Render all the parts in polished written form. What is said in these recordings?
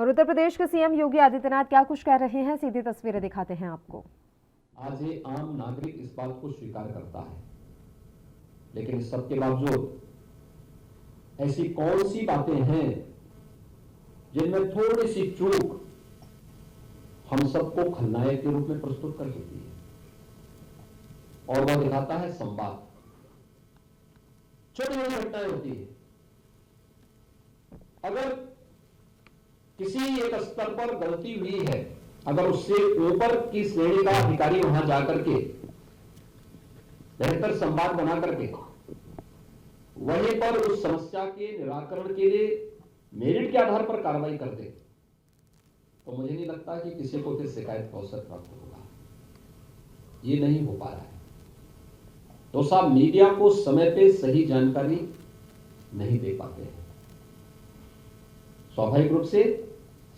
और उत्तर प्रदेश के सीएम योगी आदित्यनाथ क्या कुछ कह रहे हैं, सीधी तस्वीरें दिखाते हैं आपको। आज ये आम नागरिक इस बात को स्वीकार करता है, लेकिन इस सब के बावजूद ऐसी कौन सी बातें हैं जिनमें थोड़ी सी चूक हम सबको खलनायक के रूप में प्रस्तुत कर देती है, और वह दिखाता है संवाद। छोटी छोटी घटनाएं होती है, अगर किसी एक स्तर पर गलती हुई है, अगर उससे ऊपर की श्रेणी का अधिकारी वहां जाकर के बेहतर संवाद बना करके वहीं पर उस समस्या के निराकरण के लिए मेरिट के आधार पर कार्रवाई कर दे, तो मुझे नहीं लगता कि किसी को फिर शिकायत का अवसर प्राप्त होगा। ये नहीं हो पा रहा है। तो साहब मीडिया को समय पे सही जानकारी नहीं दे पाते हैं। स्वाभाविक रूप से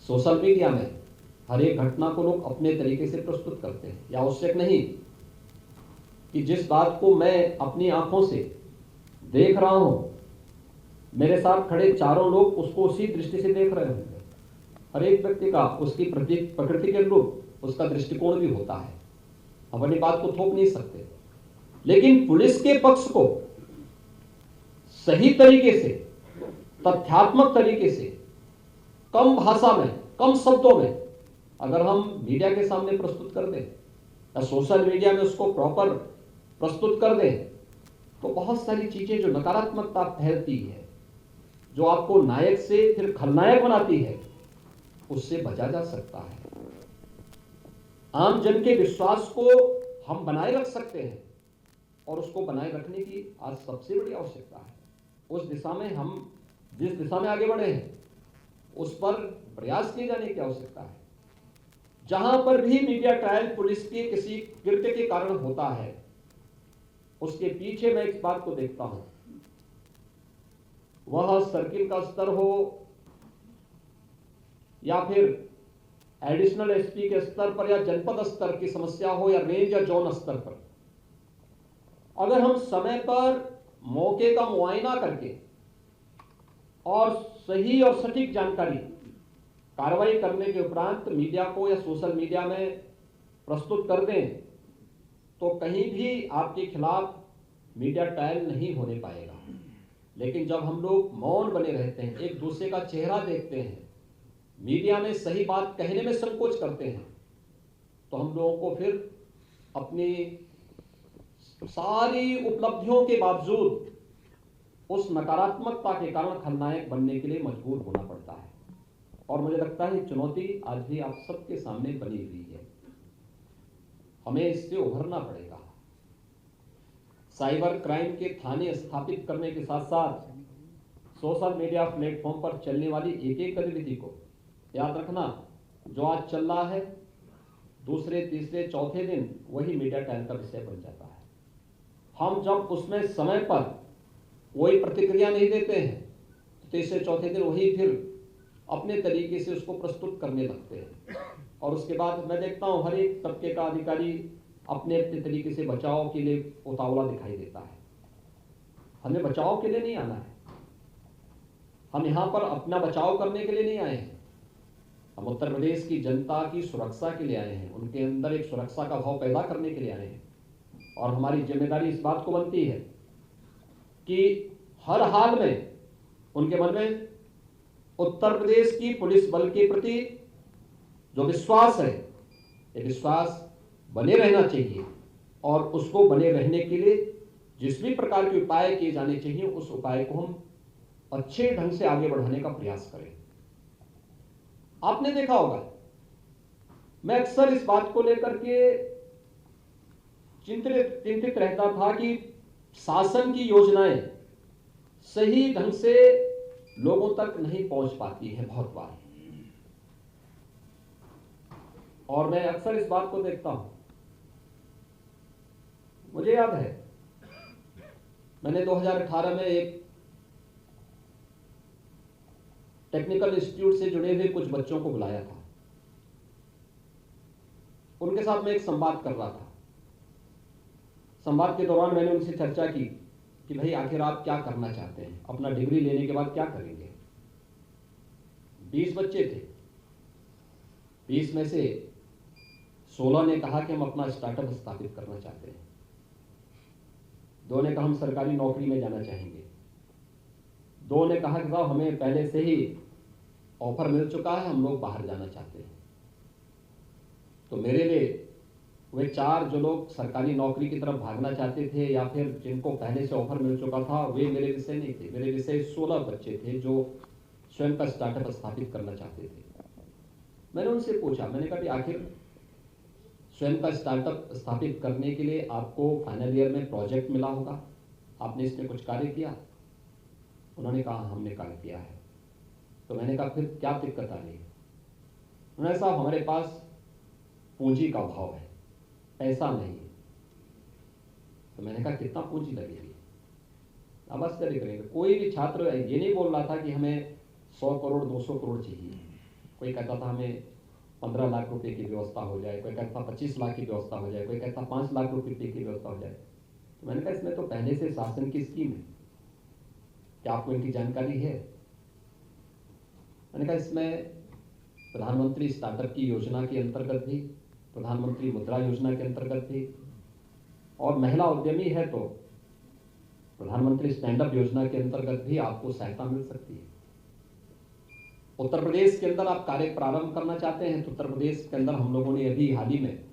सोशल मीडिया में हर एक घटना को लोग अपने तरीके से प्रस्तुत करते हैं। यह आवश्यक नहीं कि जिस बात को मैं अपनी आंखों से देख रहा हूं, मेरे साथ खड़े चारों लोग उसको उसी दृष्टि से देख रहे होंगे। हर एक व्यक्ति का उसकी प्रकृति के अनुरूप उसका दृष्टिकोण भी होता है। हम अपनी बात को थोप नहीं सकते, लेकिन पुलिस के पक्ष को सही तरीके से, तथ्यात्मक तरीके से, कम भाषा में, कम शब्दों में अगर हम मीडिया के सामने प्रस्तुत कर दें या सोशल मीडिया में उसको प्रॉपर प्रस्तुत कर दें, तो बहुत सारी चीजें जो नकारात्मकता फैलती है, जो आपको नायक से फिर खलनायक बनाती है, उससे बचा जा सकता है। आम जन के विश्वास को हम बनाए रख सकते हैं, और उसको बनाए रखने की आज सबसे बड़ी आवश्यकता है। उस दिशा में हम जिस दिशा में आगे बढ़े हैं, उस पर प्रयास किए जाने की आवश्यकता है। जहां पर भी मीडिया ट्रायल पुलिस के किसी कृत्य के कारण होता है, उसके पीछे मैं इस बात को देखता हूं, वह सर्किल का स्तर हो या फिर एडिशनल एसपी के स्तर पर या जनपद स्तर की समस्या हो या रेंज या जोन स्तर पर, अगर हम समय पर मौके का मुआयना करके और सही और सटीक जानकारी कार्रवाई करने के उपरांत मीडिया को या सोशल मीडिया में प्रस्तुत कर दें, तो कहीं भी आपके खिलाफ मीडिया ट्रायल नहीं होने पाएगा। लेकिन जब हम लोग मौन बने रहते हैं, एक दूसरे का चेहरा देखते हैं, मीडिया में सही बात कहने में संकोच करते हैं, तो हम लोगों को फिर अपनी सारी उपलब्धियों के बावजूद उस नकारात्मकता के कारण खलनायक बनने के लिए मजबूर होना पड़ता है। और मुझे लगता है चुनौती आज भी आप सबके सामने बनी हुई है। हमें इससे उभरना पड़ेगा। साइबर क्राइम के थाने स्थापित करने के साथ साथ सोशल मीडिया प्लेटफॉर्म पर चलने वाली एक एक गतिविधि को याद रखना, जो आज चल रहा है, दूसरे तीसरे चौथे दिन वही मीडिया ट्रायल का विषय बन जाता है। हम जब उसमें समय पर वही प्रतिक्रिया नहीं देते हैं, तो तीसरे चौथे दिन वही फिर अपने तरीके से उसको प्रस्तुत करने लगते हैं। और उसके बाद मैं देखता हूं हर एक तबके का अधिकारी अपने अपने तरीके से बचाव के लिए उतावला दिखाई देता है। हमें बचाव के लिए नहीं आना है। हम यहां पर अपना बचाव करने के लिए नहीं आए हैं। हम उत्तर प्रदेश की जनता की सुरक्षा के लिए आए हैं, उनके अंदर एक सुरक्षा का भाव पैदा करने के लिए आए हैं। और हमारी जिम्मेदारी इस बात को बनती है कि हर हाल में उनके मन में उत्तर प्रदेश की पुलिस बल के प्रति जो विश्वास है, ये विश्वास बने रहना चाहिए। और उसको बने रहने के लिए जिस भी प्रकार के उपाय किए जाने चाहिए, उस उपाय को हम अच्छे ढंग से आगे बढ़ाने का प्रयास करें। आपने देखा होगा, मैं अक्सर इस बात को लेकर के चिंतित रहता था कि शासन की योजनाएं सही ढंग से लोगों तक नहीं पहुंच पाती है बहुत बार। और मैं अक्सर इस बात को देखता हूं। मुझे याद है, मैंने 2018 में एक टेक्निकल इंस्टीट्यूट से जुड़े हुए कुछ बच्चों को बुलाया था। उनके साथ मैं एक संवाद कर रहा था। संवाद के दौरान मैंने उनसे चर्चा की कि भाई आखिर आप क्या करना चाहते हैं, अपना डिग्री लेने के बाद क्या करेंगे। 20 बच्चे थे। 20 में से 16 ने कहा कि हम अपना स्टार्टअप स्थापित करना चाहते हैं। 2 ने कहा हम सरकारी नौकरी में जाना चाहेंगे। 2 ने कहा कि साहब हमें पहले से ही ऑफर मिल चुका है, हम लोग बाहर जाना चाहते हैं। तो मेरे लिए वे 4 जो लोग सरकारी नौकरी की तरफ भागना चाहते थे या फिर जिनको पहले से ऑफर मिल चुका था, वे मेरे विषय नहीं थे। मेरे विषय 16 बच्चे थे जो स्वयं का स्टार्टअप स्थापित करना चाहते थे। मैंने उनसे पूछा, मैंने कहा कि आखिर स्वयं का स्टार्टअप स्थापित करने के लिए आपको फाइनल ईयर में प्रोजेक्ट मिला होगा, आपने इसमें कुछ कार्य किया? उन्होंने कहा हमने कार्य किया है। तो मैंने कहा फिर क्या दिक्कत आ रही है? उन्होंने कहा हमारे पास पूंजी का अभाव है, पैसा नहीं है। तो मैंने कहा कितना पूंजी लगेगी? अब आश्चर्य करेंगे, कोई भी छात्र ये नहीं बोल रहा था कि हमें 100 करोड़ 200 करोड़ चाहिए। कोई कहता था हमें 15 लाख रुपए की व्यवस्था हो जाए, कोई कहता 25 लाख की व्यवस्था हो जाए, कोई कहता 5 लाख रुपए की व्यवस्था हो जाए। तो मैंने कहा इसमें तो पहले से शासन की स्कीम है, क्या आपको इनकी जानकारी है? मैंने कहा इसमें प्रधानमंत्री स्टार्टअप की योजना के अंतर्गत भी, प्रधानमंत्री मुद्रा योजना के अंतर्गत भी, और महिला उद्यमी है तो प्रधानमंत्री स्टैंड अप योजना के अंतर्गत भी आपको सहायता मिल सकती है। उत्तर प्रदेश के अंदर आप कार्य प्रारंभ करना चाहते हैं तो उत्तर प्रदेश के अंदर हम लोगों ने अभी हाल ही में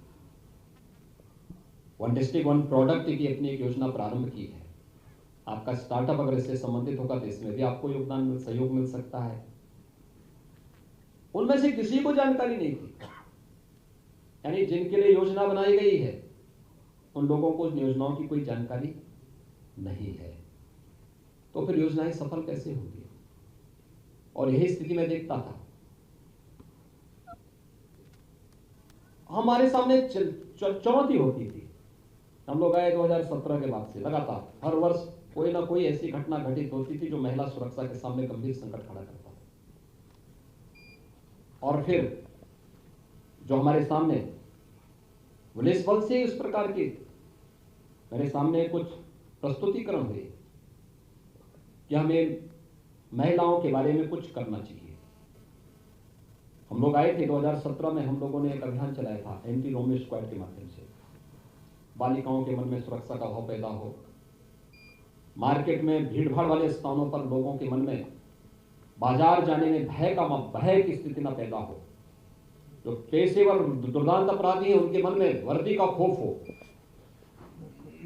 1 डिस्ट्रिक्ट 1 प्रोडक्ट की अपनी एक योजना प्रारंभ की है। आपका स्टार्टअप अगर इससे संबंधित होगा तो इसमें भी आपको योगदान सहयोग मिल सकता है। उनमें से किसी को जानकारी नहीं थी, यानी जिनके लिए योजना बनाई गई है उन लोगों को योजनाओं की कोई जानकारी नहीं है, तो फिर योजनाएं सफल कैसे होंगी? और यही स्थिति मैं देखता था। हमारे सामने चुनौती होती थी। हम लोग आए 2017 के बाद से लगातार हर वर्ष कोई ना कोई ऐसी घटना घटित होती थी जो महिला सुरक्षा के सामने गंभीर संकट खड़ा करता था। और फिर जो हमारे सामने पुलिस बल से इस प्रकार के मेरे सामने कुछ प्रस्तुतिकरण हुए कि हमें महिलाओं के बारे में कुछ करना चाहिए। हम लोग आए थे 2017 में, हम लोगों ने एक अभियान चलाया था एंटी रोमियो स्क्वाड के माध्यम से। बालिकाओं के मन में सुरक्षा का भाव पैदा हो, मार्केट में भीड़ भाड़ वाले स्थानों पर लोगों के मन में बाजार जाने में भय की स्थिति न पैदा हो, जो पेशेवर दुर्दांत अपराधी हैं उनके मन में वर्दी का खौफ हो,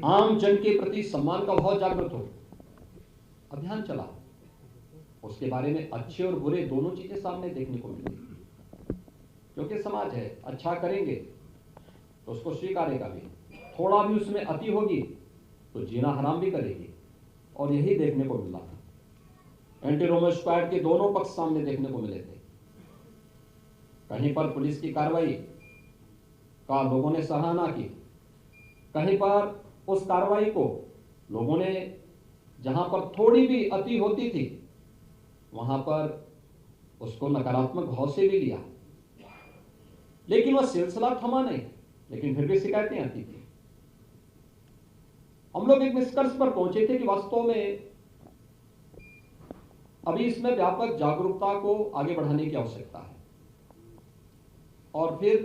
आम जन के प्रति सम्मान का भाव जागृत हो। अभियान चला, उसके बारे में अच्छे और बुरे दोनों चीजें सामने देखने को मिली, क्योंकि समाज है, अच्छा करेंगे तो उसको स्वीकारेगा भी, थोड़ा भी उसमें अति होगी तो जीना हराम भी करेगी। और यही देखने को मिला था। एंटी रोमियो स्क्वाड के दोनों पक्ष सामने देखने को मिले थे। कहीं पर पुलिस की कार्रवाई का लोगों ने सराहना की, कहीं पर उस कार्रवाई को लोगों ने, जहां पर थोड़ी भी अति होती थी वहां पर उसको नकारात्मक भाव से भी लिया, लेकिन वह सिलसिला थमा नहीं, लेकिन फिर भी शिकायतें आती थी। हम लोग एक निष्कर्ष पर पहुंचे थे कि वास्तव में अभी इसमें व्यापक जागरूकता को आगे बढ़ाने की आवश्यकता है। और फिर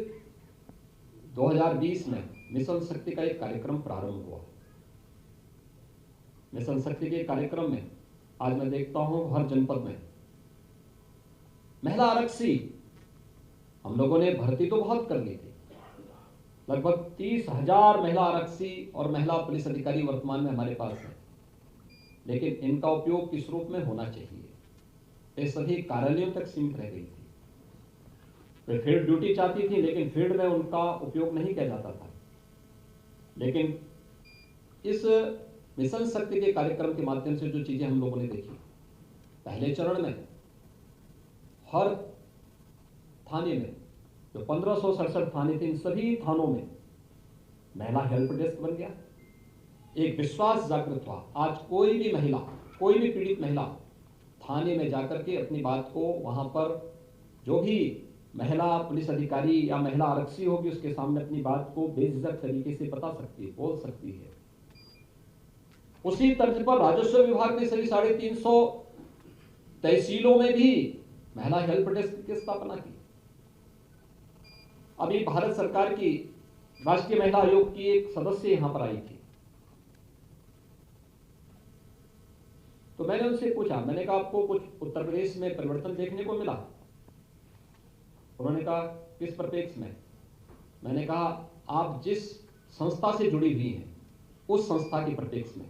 2020 में मिशन शक्ति का एक कार्यक्रम प्रारंभ हुआ। मिशन शक्ति के कार्यक्रम में आज मैं देखता हूं हर जनपद में महिला आरक्षी हम लोगों ने भर्ती तो बहुत कर ली थी। लगभग 30,000 महिला आरक्षी और महिला पुलिस अधिकारी वर्तमान में हमारे पास है, लेकिन इनका उपयोग किस रूप में होना चाहिए, ये सभी कार्यालयों तक सीमित रह गई थी। वे फील्ड ड्यूटी चाहती थी, लेकिन फील्ड में उनका उपयोग नहीं किया जाता था। लेकिन इस मिशन शक्ति के कार्यक्रम के माध्यम से जो चीजें हम लोगों ने देखी, पहले चरण में हर थाने में जो 1567 थाने थे, इन सभी थानों में महिला हेल्प डेस्क बन गया। एक विश्वास जागृत हुआ। आज कोई भी महिला, कोई भी पीड़ित महिला थाने में जाकर के अपनी बात को, वहां पर जो भी महिला पुलिस अधिकारी या महिला आरक्षी होगी उसके सामने अपनी बात को बेझिझक तरीके से बता सकती है, बोल सकती है। उसी तर्ज पर राजस्व विभाग ने सभी 350 तहसीलों में भी महिला हेल्प डेस्क की स्थापना की। अभी भारत सरकार की राष्ट्रीय महिला आयोग की एक सदस्य यहां पर आई थी, तो मैंने उनसे पूछा, मैंने कहा आपको कुछ उत्तर प्रदेश में परिवर्तन देखने को मिला? उन्होंने कहा किस परिप्रेक्ष्य में? मैंने कहा आप जिस संस्था से जुड़ी हुई हैं उस संस्था के परिप्रेक्ष्य में।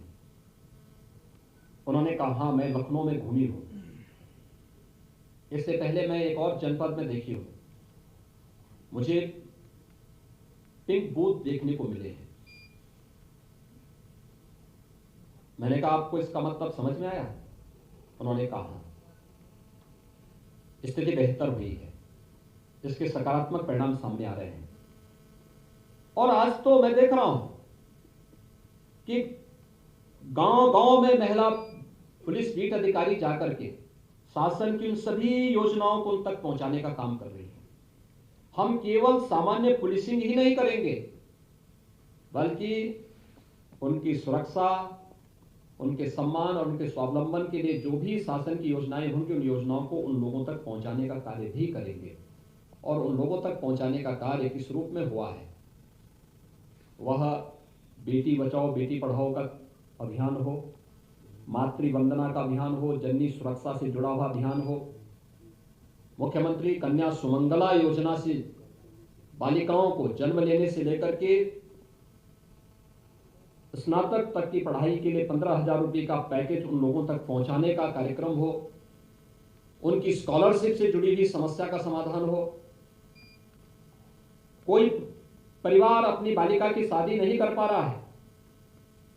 उन्होंने कहा हाँ, मैं लखनऊ में घूमी हूं, इससे पहले मैं एक और जनपद में देखी हूं, मुझे पिंक बूथ देखने को मिले हैं। मैंने कहा आपको इसका मतलब समझ में आया? उन्होंने कहा हाँ, स्थिति बेहतर हुई है, इसके सकारात्मक परिणाम सामने आ रहे हैं। और आज तो मैं देख रहा हूं कि गांव-गांव में महिला पुलिस बीट अधिकारी जाकर के शासन की उन सभी योजनाओं को उन तक पहुंचाने का काम कर रही है। हम केवल सामान्य पुलिसिंग ही नहीं करेंगे, बल्कि उनकी सुरक्षा, उनके सम्मान और उनके स्वावलंबन के लिए जो भी शासन की योजनाएं होंगी, उन योजनाओं को उन लोगों तक पहुंचाने का कार्य भी करेंगे। और उन लोगों तक पहुंचाने का कार्य किस रूप में हुआ है, वह बेटी बचाओ बेटी पढ़ाओ का अभियान हो, मातृ वंदना का अभियान हो, जननी सुरक्षा से जुड़ा हुआ अभियान हो, मुख्यमंत्री कन्या सुमंगला योजना से बालिकाओं को जन्म लेने से लेकर के स्नातक तक की पढ़ाई के लिए 15,000 रुपये का पैकेज उन लोगों तक पहुंचाने का कार्यक्रम हो, उनकी स्कॉलरशिप से जुड़ी हुई समस्या का समाधान हो। कोई परिवार अपनी बालिका की शादी नहीं कर पा रहा है,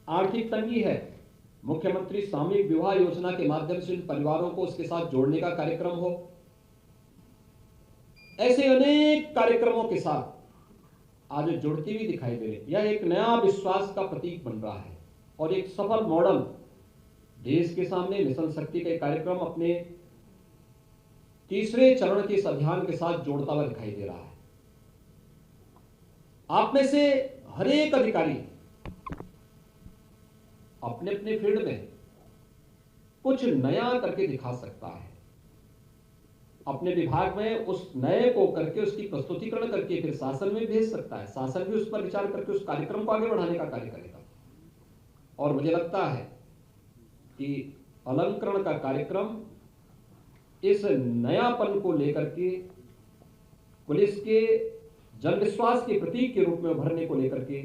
आर्थिक तंगी है, मुख्यमंत्री सामूहिक विवाह योजना के माध्यम से उन परिवारों को उसके साथ जोड़ने का कार्यक्रम हो। ऐसे अनेक कार्यक्रमों के साथ आज जुड़ती हुई दिखाई दे रही। यह एक नया विश्वास का प्रतीक बन रहा है और एक सफल मॉडल देश के सामने मिशन शक्ति का कार्यक्रम अपने तीसरे चरण के इस अभियान के साथ जोड़ता हुआ दिखाई दे रहा है। आप में से हर एक अधिकारी अपने अपने फील्ड में कुछ नया करके दिखा सकता है, अपने विभाग में उस नए को करके उसकी प्रस्तुतिकरण करके फिर शासन में भेज सकता है, शासन भी उस पर विचार करके उस कार्यक्रम को आगे बढ़ाने का कार्य करेगा। और मुझे लगता है कि अलंकरण का कार्यक्रम इस नयापन को लेकर के पुलिस के जन विश्वास के प्रतीक के रूप में उभरने को लेकर के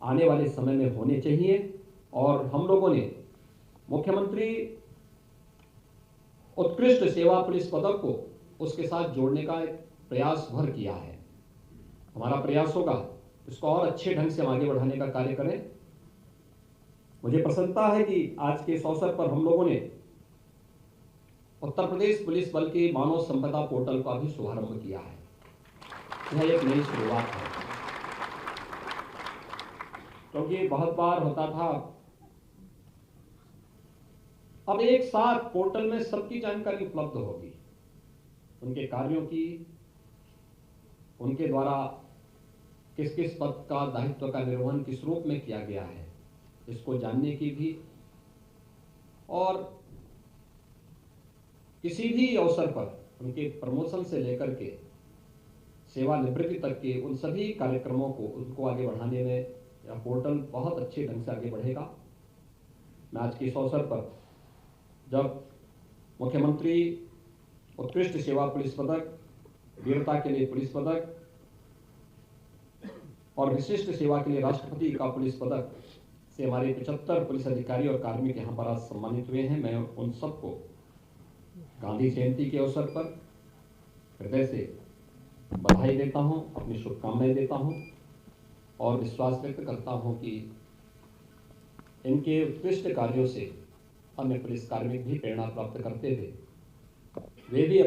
आने वाले समय में होने चाहिए। और हम लोगों ने मुख्यमंत्री उत्कृष्ट सेवा पुलिस पदक को उसके साथ जोड़ने का एक प्रयास भर किया है। हमारा प्रयास होगा इसको और अच्छे ढंग से आगे बढ़ाने का कार्य करें। मुझे प्रसन्नता है कि आज के इस अवसर पर हम लोगों ने उत्तर प्रदेश पुलिस बल के मानव संपदा पोर्टल का भी शुभारंभ किया है। यह एक नई शुरुआत है, क्योंकि बहुत बार होता था, अब एक साथ पोर्टल में सबकी जानकारी उपलब्ध होगी, उनके कार्यों की, उनके द्वारा किस किस पद का दायित्व का निर्वहन किस रूप में किया गया है, इसको जानने की भी, और किसी भी अवसर पर उनके प्रमोशन से लेकर के सेवानिवृत्ति तक के उन सभी कार्यक्रमों को उनको आगे बढ़ाने में यह पोर्टल बहुत अच्छे ढंग से आगे बढ़ेगा। मैं आज के इस अवसर पर जब मुख्यमंत्री उत्कृष्ट सेवा पुलिस पदक, वीरता के लिए पुलिस पदक और विशिष्ट सेवा के लिए राष्ट्रपति का पुलिस पदक से हमारे 75 पुलिस अधिकारी और कार्मिक यहाँ पर आज सम्मानित हुए हैं, मैं उन सबको गांधी जयंती के अवसर पर हृदय से बधाई देता हूं, अपनी शुभकामनाएं देता हूं और विश्वास व्यक्त करता हूं कि इनके उत्कृष्ट कार्यों से अन्य पुलिस कार्मिक भी प्रेरणा प्राप्त करते थे, वे भी